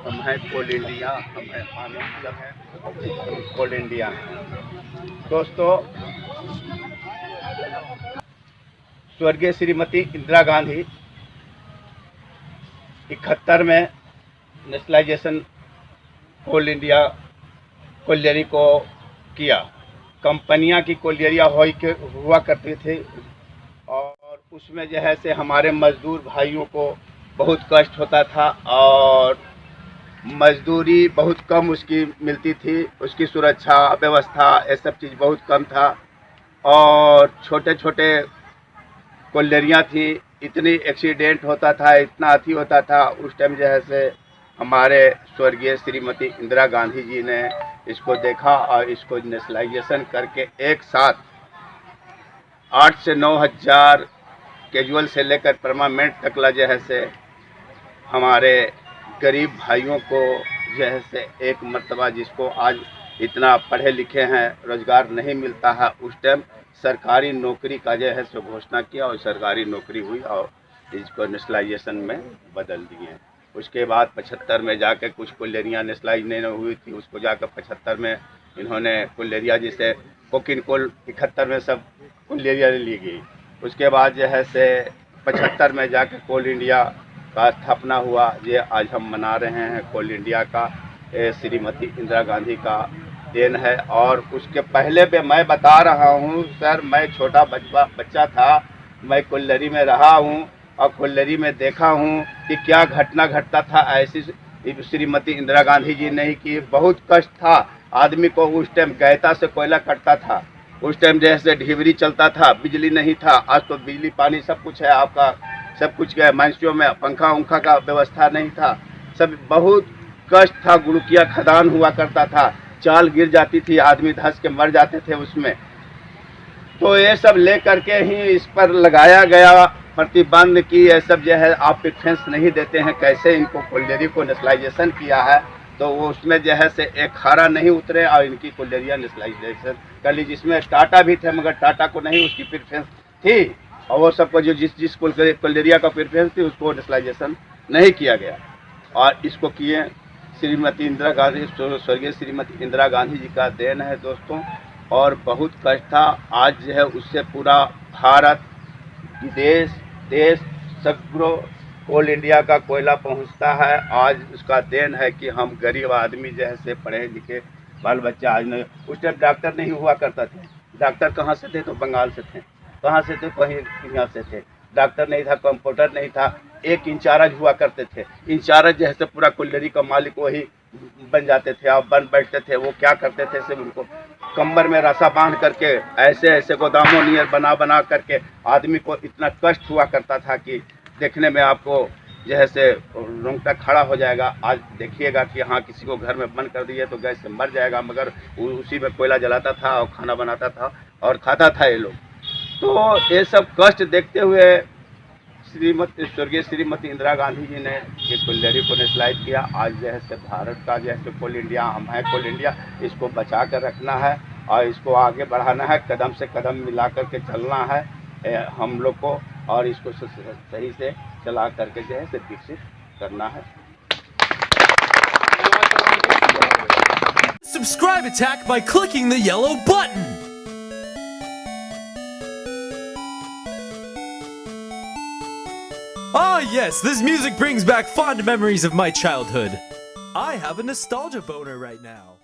हम हैं कोल इंडिया, हम हैं आनंद है, कोल इंडिया है। दोस्तों, स्वर्गीय श्रीमती इंदिरा गांधी 71 में नेशनलाइजेशन कोल इंडिया कोलियरी को किया। कंपनियां की कोलियरिया हुआ करती थी और उसमें जो है से हमारे मजदूर भाइयों को बहुत कष्ट होता था और मजदूरी बहुत कम उसकी मिलती थी, उसकी सुरक्षा व्यवस्था ये सब चीज़ बहुत कम था और छोटे छोटे कोलियरियाँ थी, इतनी एक्सीडेंट होता था, इतना अथी होता था। उस टाइम जो है से हमारे स्वर्गीय श्रीमती इंदिरा गांधी जी ने इसको देखा और इसको नेशनलाइजेशन करके एक साथ 8 से 9 हज़ार कैजुअल से लेकर परमानेंट तकला जो है से हमारे गरीब भाइयों को जो है से एक मर्तबा, जिसको आज इतना पढ़े लिखे हैं रोजगार नहीं मिलता है, उस टाइम सरकारी नौकरी का जो है सो घोषणा किया और सरकारी नौकरी हुई और इसको नेशनलाइजेशन में बदल दिए। उसके बाद 75 में जाकर कुछ कोलियरियाँ नेशनलाइज नहीं हुई थी, उसको जाकर 75 में इन्होंने कोलियरिया, जिसे कोकिन कोल 71 में सब कोलियरिया ली गई। उसके बाद जो है से 75 में जाकर कोल इंडिया का स्थापना हुआ। ये आज हम मना रहे हैं कोल इंडिया का श्रीमती इंदिरा गांधी का देन है। और उसके पहले भी मैं बता रहा हूँ सर, मैं छोटा बच्चा था, मैं कोल्लरी में रहा हूँ और कोल्लरी में देखा हूँ कि क्या घटना घटता था। ऐसी श्रीमती इंदिरा गांधी जी ने की, बहुत कष्ट था आदमी को। उस टाइम गैता से कोयला कटता था, उस टाइम जैसे ढिबरी चलता था, बिजली नहीं था। आज तो बिजली पानी सब कुछ है, आपका सब कुछ है। माइंसों में पंखा उंखा का व्यवस्था नहीं था, सब बहुत कष्ट था। गुड़किया खदान हुआ करता था, चाल गिर जाती थी, आदमी धंस के मर जाते थे उसमें। तो ये सब ले करके ही इस पर लगाया गया प्रतिबंध की ये सब जो है आप प्रेफरेंस नहीं देते हैं, कैसे इनको कोलियरी को नेशनलाइजेशन किया है। तो वो उसमें जो है से एक खारा नहीं उतरे और इनकी कोलियरिया नेशनलाइजेशन कर ली, जिसमें टाटा भी थे मगर टाटा को नहीं उसकी प्रेफरेंस थी और वो सबको जो जिस कोलियरिया का प्रेफरेंस थी उसको नेशनलाइजेशन नहीं किया गया। और इसको किए श्रीमती इंदिरा गांधी, स्वर्गीय श्रीमती इंदिरा गांधी जी का देन है दोस्तों। और बहुत कष्ट था, आज जो है उससे पूरा भारत देश सगरो कोल इंडिया का कोयला पहुंचता है। आज उसका देन है कि हम गरीब आदमी जो है से पढ़े लिखे बाल बच्चा आज नहीं। उस टाइम डॉक्टर नहीं हुआ करता थे, डॉक्टर कहाँ से थे? तो बंगाल से थे, कहाँ से थे? कहीं यहाँ से थे। डॉक्टर नहीं था, कंप्यूटर नहीं था, एक इंचार्ज हुआ करते थे। इंचार्ज जैसे पूरा कोल्लरी का मालिक वही बन जाते थे और बन बैठते थे। वो क्या करते थे, सिर्फ उनको कमर में रस्सा बांध करके ऐसे ऐसे गोदामों नियर बना करके आदमी को इतना कष्ट हुआ करता था कि देखने में आपको जो है से रोंगटा खड़ा हो जाएगा। आज देखिएगा कि हाँ, किसी को घर में बंद कर दिए तो गैस से मर जाएगा, मगर उसी में कोयला जलाता था और खाना बनाता था और खाता था ये लोग। तो ये सब कष्ट देखते हुए स्वर्गीय श्रीमती इंदिरा गांधी जी ने ये कोलियरी को नेशनलाइज किया। आज जो है से भारत का जो है कोल इंडिया, हम हैं कोल इंडिया, इसको बचा कर रखना है और इसको आगे बढ़ाना है, कदम से कदम मिला करके चलना है हम लोग को, और इसको सही से चला करके जो है से विकसित करना है। Subscribe Attack by clicking the yellow button. Ah yes, this music brings back fond memories of my childhood. I have a nostalgia boner right now.